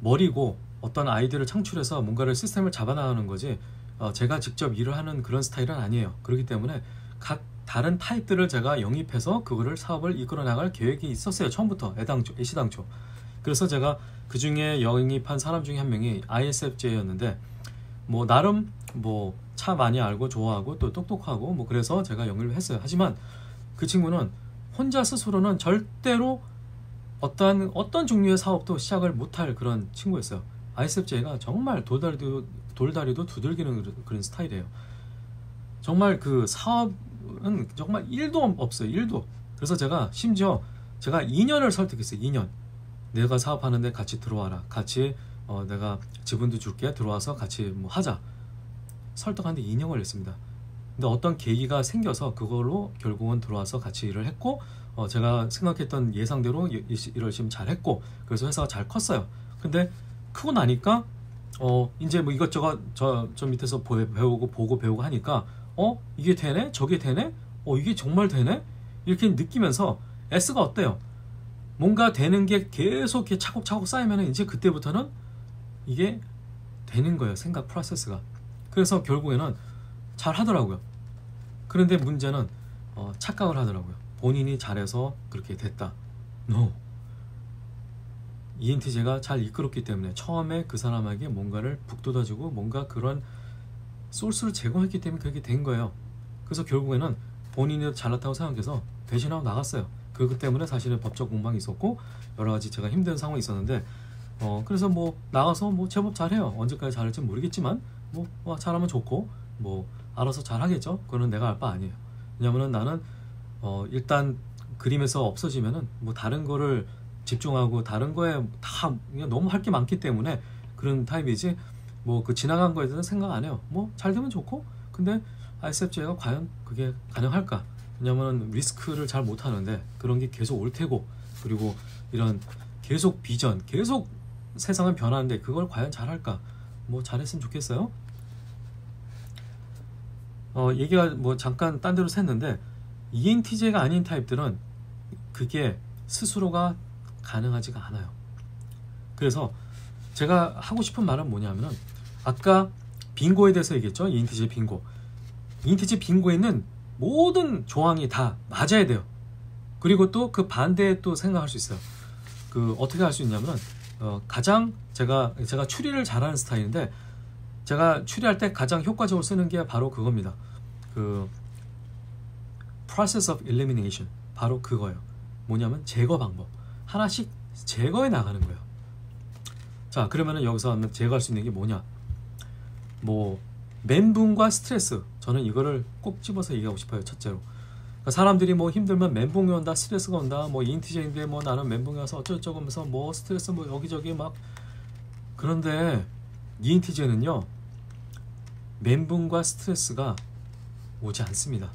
머리고 어떤 아이디어를 창출해서 뭔가를 시스템을 잡아나가는 거지, 제가 직접 일을 하는 그런 스타일은 아니에요. 그렇기 때문에 각 다른 타입들을 제가 영입해서 그거를 사업을 이끌어 나갈 계획이 있었어요. 처음부터 애시당초. 그래서 제가 그 중에 영입한 사람 중에 한 명이 ISFJ였는데, 뭐 나름 뭐 차 많이 알고 좋아하고 또 똑똑하고 뭐 그래서 제가 영입을 했어요. 하지만 그 친구는 혼자 스스로는 절대로 어떤 종류의 사업도 시작을 못할 그런 친구였어요. ISFJ가 정말 돌다리도 두들기는 그런 스타일이에요. 정말 그 사업은 정말 1도 없어요. 1도. 그래서 제가 심지어 2년을 설득했어요. 2년. 내가 사업하는데 같이 들어와라. 같이 내가 지분도 줄게. 들어와서 같이 뭐 하자. 설득하는데 2년 걸렸습니다. 근데 어떤 계기가 생겨서 그걸로 결국은 들어와서 같이 일을 했고, 제가 생각했던 예상대로 일을 열심히 잘 했고, 그래서 회사가 잘 컸어요. 근데 크고 나니까 이제 뭐 이것저것 저 밑에서 보고 배우고 하니까 이게 되네? 저게 되네? 이게 정말 되네? 이렇게 느끼면서 S가 어때요? 뭔가 되는 게 계속 이렇게 차곡차곡 쌓이면 이제 그때부터는 이게 되는 거예요. 생각 프로세스가. 그래서 결국에는 잘 하더라고요. 그런데 문제는 착각을 하더라고요. 본인이 잘해서 그렇게 됐다. No. ENTJ가 잘 이끌었기 때문에 처음에 그 사람에게 뭔가를 북돋아주고 뭔가 그런 소스를 제공했기 때문에 그렇게 된 거예요. 그래서 결국에는 본인이 잘났다고 생각해서 배신하고 나갔어요. 그것 때문에 사실은 법적 공방이 있었고 여러 가지 제가 힘든 상황이 있었는데, 그래서 뭐 나가서 뭐 제법 잘해요. 언제까지 잘할지 모르겠지만 뭐 잘하면 좋고 뭐 알아서 잘하겠죠. 그거는 내가 알 바 아니에요. 왜냐면은 나는 일단 그림에서 없어지면은 뭐 다른 거를 집중하고 다른 거에 다 그냥 너무 할 게 많기 때문에 그런 타입이지, 뭐 그 지나간 거에 대해서 생각 안 해요. 뭐 잘 되면 좋고, 근데 ISFJ가 과연 그게 가능할까? 왜냐면 리스크를 잘 못하는데 그런 게 계속 올 테고, 그리고 이런 계속 비전, 계속 세상은 변하는데 그걸 과연 잘할까? 뭐 잘했으면 좋겠어요. 얘기가 뭐 잠깐 딴 데로 샜는데, ENTJ가 아닌 타입들은 그게 스스로가 가능하지가 않아요. 그래서 제가 하고 싶은 말은 뭐냐면은, 아까 빙고에 대해서 얘기했죠. ENTJ 빙고. ENTJ 빙고에는 모든 조항이 다 맞아야 돼요. 그리고 또 그 반대에 또 생각할 수 있어요. 그 어떻게 할 수 있냐면은, 가장 제가 추리를 잘하는 스타일인데, 제가 추리할 때 가장 효과적으로 쓰는 게 바로 그겁니다. 그 process of elimination, 바로 그거예요. 뭐냐면 제거 방법. 하나씩 제거해 나가는 거예요. 자, 그러면은 여기서 한번 제거할 수 있는 게 뭐냐? 뭐 멘붕과 스트레스. 저는 이거를 꼭 집어서 얘기하고 싶어요. 첫째로. 그러니까 사람들이 뭐 힘들면 멘붕이 온다, 스트레스가 온다, 뭐 ENTJ인데 뭐 나는 멘붕이 와서 어쩌고저쩌고 하면서 뭐 스트레스 뭐 여기저기 막. 그런데 ENTJ는요, 멘붕과 스트레스가 오지 않습니다.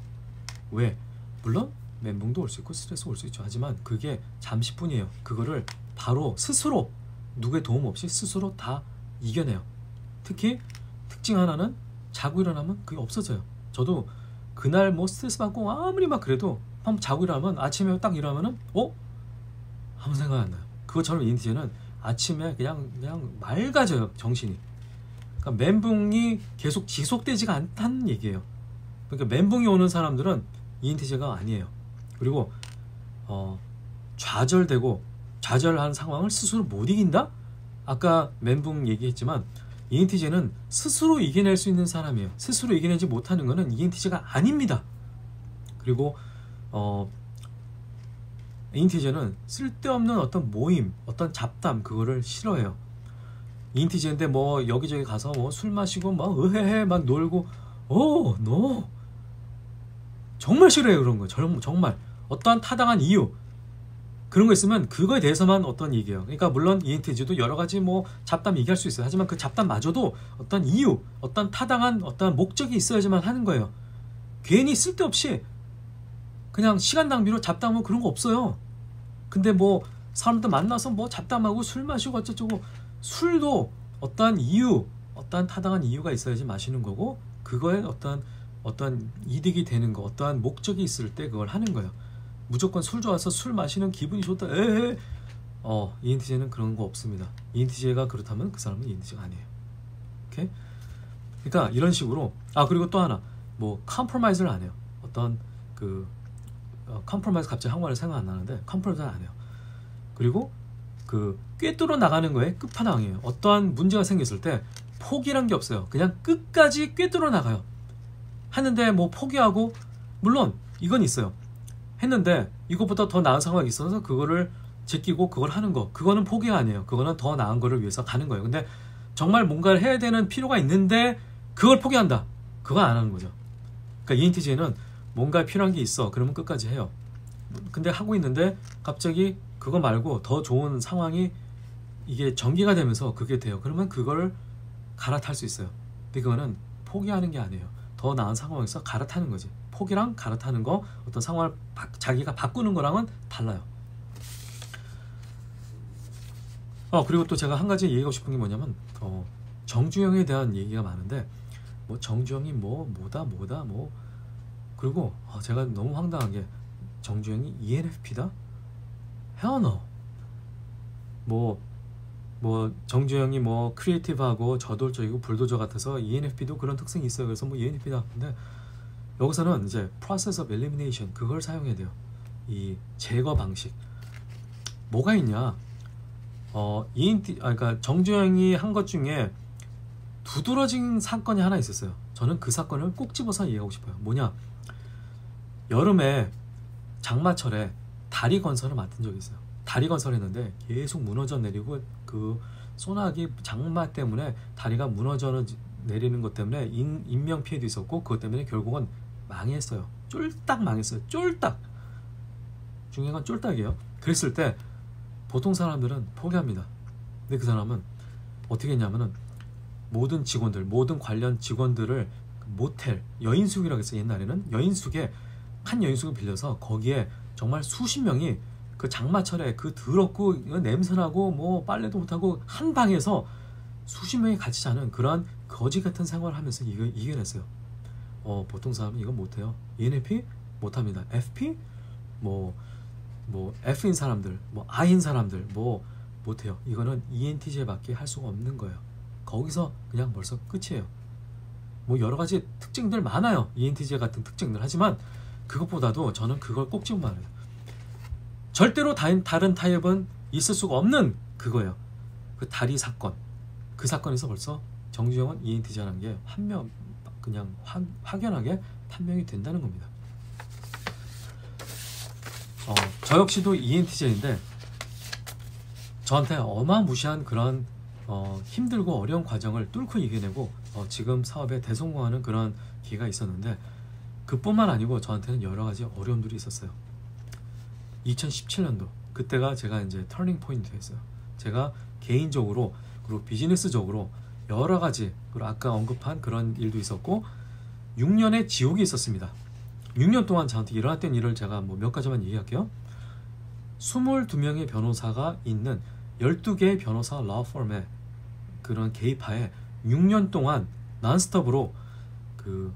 왜? 물론 멘붕도 올 수 있고 스트레스 올 수 있죠. 하지만 그게 잠시뿐이에요. 그거를 바로 스스로, 누구의 도움 없이 스스로 다 이겨내요. 특히 특징 하나는, 자고 일어나면 그게 없어져요. 저도 그날 뭐 스트레스 받고 아무리 막 그래도 한번 자고 일어나면, 아침에 딱 일어나면은 아무 생각 안 나요. 그것처럼 ENTJ는 아침에 그냥 맑아져요, 정신이. 그러니까 멘붕이 계속 지속되지가 않다는 얘기예요. 그러니까 멘붕이 오는 사람들은 ENTJ가 아니에요. 그리고 좌절한 상황을 스스로 못 이긴다? 아까 멘붕 얘기했지만 ENTJ는 스스로 이겨낼 수 있는 사람이에요. 스스로 이겨내지 못하는 것은 ENTJ가 아닙니다. 그리고 ENTJ는 쓸데없는 어떤 모임, 어떤 잡담, 그거를 싫어해요. ENTJ인데 뭐 여기저기 가서 뭐 술 마시고 막 으헤헤 막 놀고, 너 정말 싫어해요. 그런 거 정말 어떠한 타당한 이유, 그런 거 있으면 그거에 대해서만 어떤 얘기예요. 그러니까 물론 ENTJ도 여러 가지 뭐 잡담 얘기할 수 있어요. 하지만 그 잡담마저도 어떤 이유, 어떤 타당한 어떤 목적이 있어야지만 하는 거예요. 괜히 쓸데없이 그냥 시간 낭비로 잡담하고 그런 거 없어요. 근데 뭐 사람들 만나서 뭐 잡담하고 술 마시고 어쩌고, 술도 어떠한 이유, 어떠한 타당한 이유가 있어야지 마시는 거고, 그거에 어떤 이득이 되는 거, 어떠한 목적이 있을 때 그걸 하는 거예요. 무조건 술 좋아서 술 마시는 기분이 좋다, ENTJ는 그런 거 없습니다. ENTJ가 그렇다면 그 사람은 ENTJ가 아니에요. 오케이? 그러니까 이런 식으로. 그리고 또 하나, 뭐 컴프로마이즈를 안 해요. 어떤 컴프로마이즈, 갑자기 한국말로 생각 안 나는데 컴프로마이즈를 안 해요. 그리고 그 꿰뚫어 나가는 거에 끝판왕이에요. 어떠한 문제가 생겼을 때 포기란 게 없어요. 그냥 끝까지 꿰뚫어 나가요. 하는데 뭐 포기하고, 물론 이건 있어요. 했는데 이것보다 더 나은 상황이 있어서 그거를 제끼고 그걸 하는 거, 그거는 포기가 아니에요. 그거는 더 나은 거를 위해서 가는 거예요. 근데 정말 뭔가를 해야 되는 필요가 있는데 그걸 포기한다, 그거 안 하는 거죠. 그러니까 ENTJ는 뭔가 필요한 게 있어, 그러면 끝까지 해요. 근데 하고 있는데 갑자기 그거 말고 더 좋은 상황이 이게 전개가 되면서 그게 돼요. 그러면 그걸 갈아탈 수 있어요. 근데 그거는 포기하는 게 아니에요. 더 나은 상황에서 갈아타는 거지. 포기랑 갈아타는 거, 어떤 상황을 자기가 바꾸는 거랑은 달라요. 그리고 또 제가 한 가지 얘기하고 싶은 게 뭐냐면, 정주영에 대한 얘기가 많은데, 뭐 정주영이 뭐다 그리고 제가 너무 황당한 게, 정주영이 ENFP다? Hell no. 뭐 정주영이 뭐 크리에이티브하고 저돌적이고 불도저 같아서 ENFP도 그런 특성이 있어요. 그래서 뭐 ENFP다. 근데 여기서는 이제 process of elimination, 그걸 사용해야 돼요. 이 제거 방식. 뭐가 있냐? 그러니까 정주영이 한 것 중에 두드러진 사건이 하나 있었어요. 저는 그 사건을 꼭 집어서 얘기하고 싶어요. 뭐냐? 여름에 장마철에 다리 건설을 맡은 적이 있어요. 다리 건설했는데 계속 무너져 내리고, 그 소나기 장마 때문에 다리가 무너져 내리는 것 때문에 인명 피해도 있었고, 그것 때문에 결국은 망했어요. 쫄딱 망했어요. 쫄딱. 중요한 건 쫄딱이에요. 그랬을 때 보통 사람들은 포기합니다. 근데 그 사람은 어떻게 했냐면은 모든 직원들, 모든 관련 직원들을 모텔, 여인숙이라고 했어요. 옛날에는 여인숙에 한 여인숙을 빌려서 거기에 정말 수십 명이 그 장마철에 그 더럽고 냄새나고 뭐 빨래도 못하고 한 방에서 수십 명이 같이 자는 그러한 거지 같은 생활을 하면서 이겨냈어요. 보통 사람은 이거 못해요. ENFP 못합니다. FP 뭐 F인 사람들, 뭐 I인 사람들 뭐 못해요. 이거는 ENTJ밖에 할 수가 없는 거예요. 거기서 그냥 벌써 끝이에요. 뭐 여러 가지 특징들 많아요. ENTJ 같은 특징들. 하지만 그것보다도 저는 그걸 꼭 집어 말해요. 절대로 다른 타입은 있을 수가 없는 그거예요. 그 다리 사건. 그 사건에서 벌써 정주영은 ENTJ라는 게 그냥 확연하게 판명이 된다는 겁니다. 저 역시도 ENTJ인데 저한테 어마무시한 그런 힘들고 어려운 과정을 뚫고 이겨내고 지금 사업에 대성공하는 그런 기회가 있었는데 그뿐만 아니고 저한테는 여러 가지 어려움들이 있었어요. 2017년도 그때가 제가 이제 터닝 포인트였어요. 제가 개인적으로 그리고 비즈니스적으로 여러 가지 그리고 아까 언급한 그런 일도 있었고 6년의 지옥이 있었습니다. 6년 동안 저한테 일어났던 일을 제가 뭐 몇 가지만 얘기할게요. 22명의 변호사가 있는 12개의 변호사 라펌의 그런 개입하에 6년 동안 난스톱으로 그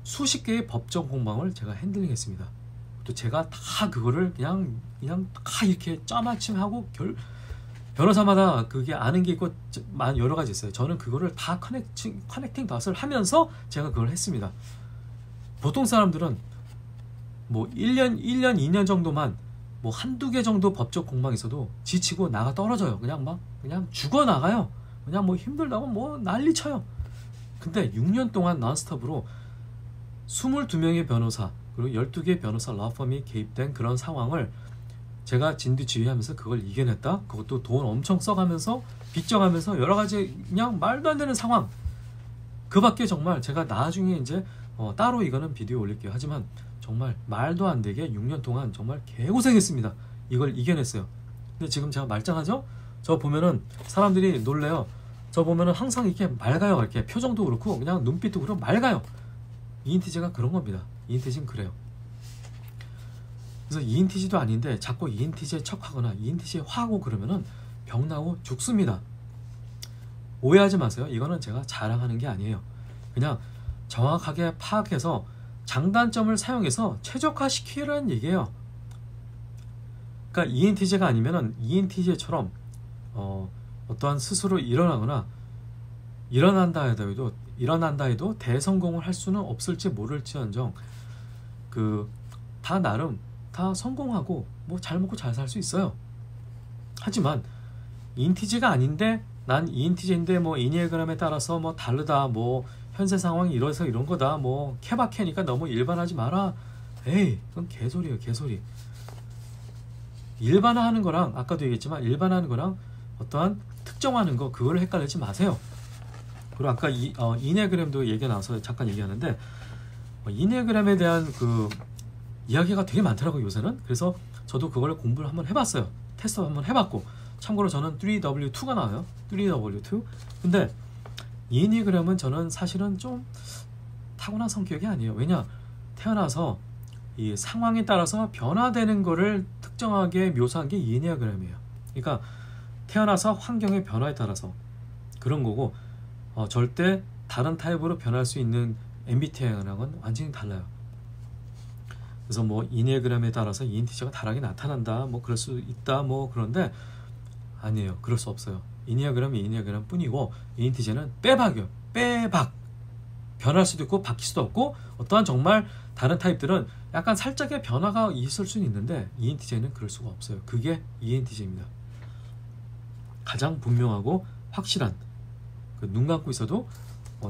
수십 개의 법정 공방을 제가 핸들링했습니다. 또 제가 다 그거를 그냥 다 이렇게 짜맞춤하고 변호사마다 그게 아는 게 있고 여러 가지 있어요. 저는 그거를 다 커넥팅 닷을 하면서 제가 그걸 했습니다. 보통 사람들은 뭐 1년, 2년 정도만 뭐 한두 개 정도 법적 공방이 있어도 지치고 나가 떨어져요. 그냥 죽어 나가요. 그냥 뭐 힘들다고 뭐 난리 쳐요. 근데 6년 동안 논스톱으로 22명의 변호사 그리고 12개의 변호사 라펌이 개입된 그런 상황을 제가 진두지휘하면서 그걸 이겨냈다. 그것도 돈 엄청 써가면서 빚져가면서 여러 가지 그냥 말도 안 되는 상황. 그 밖에 정말 제가 나중에 이제 따로 이거는 비디오 올릴게요. 하지만 정말 말도 안 되게 6년 동안 정말 개고생했습니다. 이걸 이겨냈어요. 근데 지금 제가 말짱하죠? 저 보면은 사람들이 놀래요. 저 보면은 항상 이렇게 맑아요. 이렇게 표정도 그렇고 그냥 눈빛도 그렇고 맑아요. ENTJ가 그런 겁니다. ENTJ는 그래요. 그래서 ENTJ도 아닌데 자꾸 ENTJ 척하거나 ENTJ 화하고 그러면은 병나고 죽습니다. 오해하지 마세요. 이거는 제가 자랑하는 게 아니에요. 그냥 정확하게 파악해서 장단점을 사용해서 최적화시키라는 얘기예요. 그러니까 ENTJ가 아니면은 ENTJ처럼 어떠한 스스로 일어나거나 일어난다 해도 대성공을 할 수는 없을지 모를지언정 다 나름 다 성공하고 뭐 잘 먹고 잘 살 수 있어요. 하지만 ENTJ가 아닌데 난 ENTJ인데 뭐 이니에그램에 따라서 뭐 다르다 뭐 현재 상황이 이래서 이런 거다 뭐 케바케니까 너무 일반화하지 마라. 에이 그건 개소리예요. 개소리. 일반화하는 거랑 아까도 얘기했지만 일반화하는 거랑 어떠한 특정화하는 거 그걸 헷갈리지 마세요. 그리고 아까 이니에그램도 얘기가 나와서 잠깐 얘기하는데 이니에그램에 대한 그 이야기가 되게 많더라고요 요새는. 그래서 저도 그걸 공부를 한번 해봤어요. 테스트 한번 해봤고 참고로 저는 3W2가 나와요. 3W2. 근데 이니그램은 저는 사실은 좀 타고난 성격이 아니에요. 왜냐? 태어나서 이 상황에 따라서 변화되는 거를 특정하게 묘사한 게 이니그램이에요. 그러니까 태어나서 환경의 변화에 따라서 그런 거고 절대 다른 타입으로 변할 수 있는 MBTI랑은 완전히 달라요. 그래서 뭐 이니그램에 따라서 ENTJ가 다르게 나타난다 뭐 그럴 수 있다 뭐 그런데 아니에요. 그럴 수 없어요. 이니어그램이 이니어그램 뿐이고 ENTJ는 빼박이요. 빼박. 변할 수도 있고 바뀔 수도 없고 어떠한 정말 다른 타입들은 약간 살짝의 변화가 있을 수는 있는데 ENTJ는 그럴 수가 없어요. 그게 ENTJ입니다. 가장 분명하고 확실한 눈 감고 있어도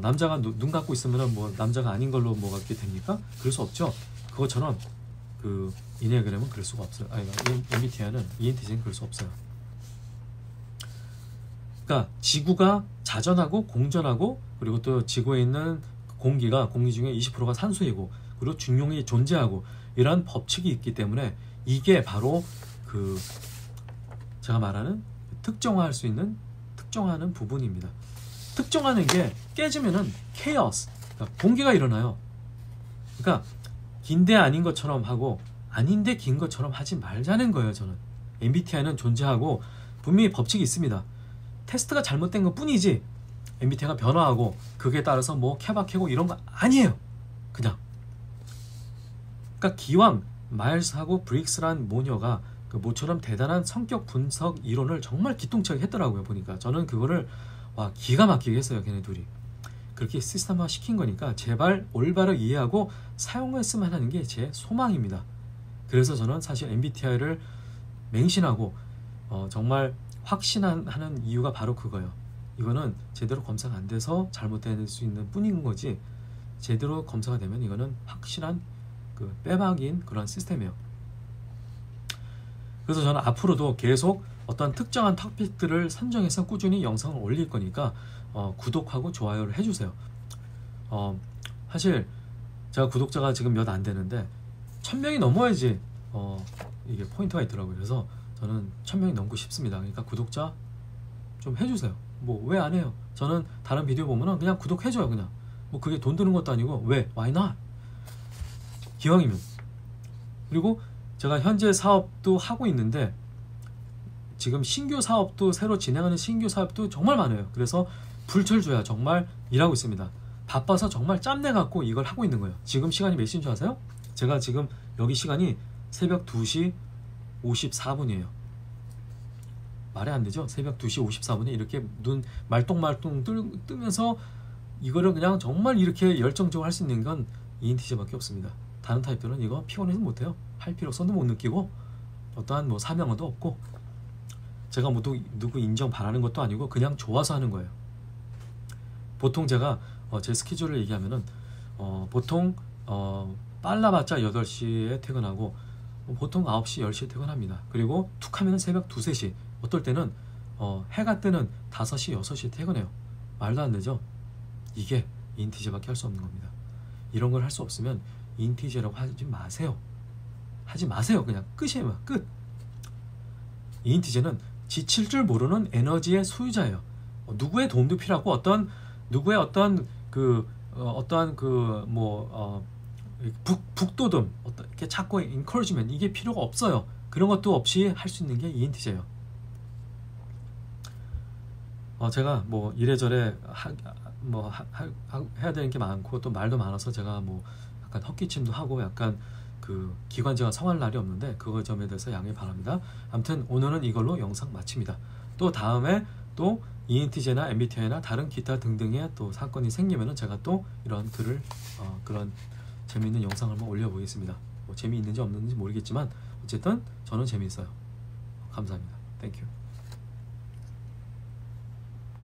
남자가 눈 감고 있으면 뭐 남자가 아닌 걸로 뭐가 이렇게 됩니까? 그럴 수 없죠. 그것처럼 그 이니어그램은 그럴 수가 없어요. 아니 MBTI는 ENTJ는 그럴 수 없어요. 그러니까 지구가 자전하고 공전하고 그리고 또 지구에 있는 공기 중에 20%가 산소이고 그리고 중력이 존재하고 이런 법칙이 있기 때문에 이게 바로 제가 말하는 특정화할 수 있는 특정하는 부분입니다. 특정하는 게 깨지면은 케이오스, 그러니까 공개가 일어나요. 그러니까 긴데 아닌 것처럼 하고 아닌데 긴 것처럼 하지 말자는 거예요. 저는 MBTI는 존재하고 분명히 법칙이 있습니다. 테스트가 잘못된 것 뿐이지 MBTI가 변화하고 그게 따라서 뭐 케바케고 이런 거 아니에요. 그냥 그러니까 기왕 마일스하고 브릭스란 모녀가 그 모처럼 대단한 성격 분석 이론을 정말 기똥차게 했더라고요. 보니까 저는 그거를 와 기가 막히게 했어요. 걔네 둘이 그렇게 시스템화 시킨 거니까 제발 올바로 이해하고 사용했으면 하는 게 제 소망입니다. 그래서 저는 사실 MBTI를 맹신하고 정말 확신하는 이유가 바로 그거예요. 이거는 제대로 검사가 안 돼서 잘못될 수 있는 뿐인 거지 제대로 검사가 되면 이거는 확실한 그 빼박인 그런 시스템이에요. 그래서 저는 앞으로도 계속 어떤 특정한 토픽들을 선정해서 꾸준히 영상을 올릴 거니까 구독하고 좋아요를 해주세요. 사실 제가 구독자가 지금 몇 안 되는데 1000명이 넘어야지 이게 포인트가 있더라고요. 그래서 저는 1000명이 넘고 싶습니다. 그러니까 구독자 좀 해주세요. 뭐 왜 안 해요? 저는 다른 비디오 보면은 그냥 구독해줘요. 그냥 뭐 그게 돈 드는 것도 아니고 왜? Why not? 기왕이면. 그리고 제가 현재 사업도 하고 있는데 지금 신규 사업도 새로 진행하는 신규 사업도 정말 많아요. 그래서 불철주야 정말 일하고 있습니다. 바빠서 정말 짬내 갖고 이걸 하고 있는 거예요. 지금 시간이 몇 시인 줄 아세요? 제가 지금 여기 시간이 새벽 2시 54분이에요. 말이 안 되죠? 새벽 2시 54분에 이렇게 눈 말똥말똥 뜨면서 이거를 그냥 정말 이렇게 열정적으로 할 수 있는 건 ENTJ밖에 없습니다. 다른 타입들은 이거 피곤해서 못해요. 할 필요성도 못 느끼고 어떠한 뭐 사명도 없고 제가 뭐 누구 인정 바라는 것도 아니고 그냥 좋아서 하는 거예요. 보통 제가 제 스케줄을 얘기하면은 보통 빨라봤자 8시에 퇴근하고 보통 9시, 10시에 퇴근합니다. 그리고 툭 하면 새벽 2, 3시 어떨 때는 해가 뜨는 5시, 6시에 퇴근해요. 말도 안 되죠? 이게 ENTJ밖에 할 수 없는 겁니다. 이런 걸 할 수 없으면 ENTJ라고 하지 마세요. 하지 마세요. 그냥 끝이에요. 끝. ENTJ는 지칠 줄 모르는 에너지의 소유자예요. 누구의 도움도 필요하고 누구의 북돋움, 이렇게 자꾸 encouragement 이게 필요가 없어요. 그런 것도 없이 할 수 있는 게 ENTJ예요. 제가 뭐 이래저래 해야 되는 게 많고 또 말도 많아서 제가 뭐 약간 헛기침도 하고 약간 그 기관지가 성할 날이 없는데 그거 점에 대해서 양해 바랍니다. 아무튼 오늘은 이걸로 영상 마칩니다. 또 다음에 또 ENTJ나 MBTI나 다른 기타 등등의 또 사건이 생기면은 제가 또 이런 글을 그런 재미있는 영상을 한번 올려보겠습니다. 뭐 재미있는지 없는지 모르겠지만 어쨌든 저는 재미있어요. 감사합니다. 땡큐.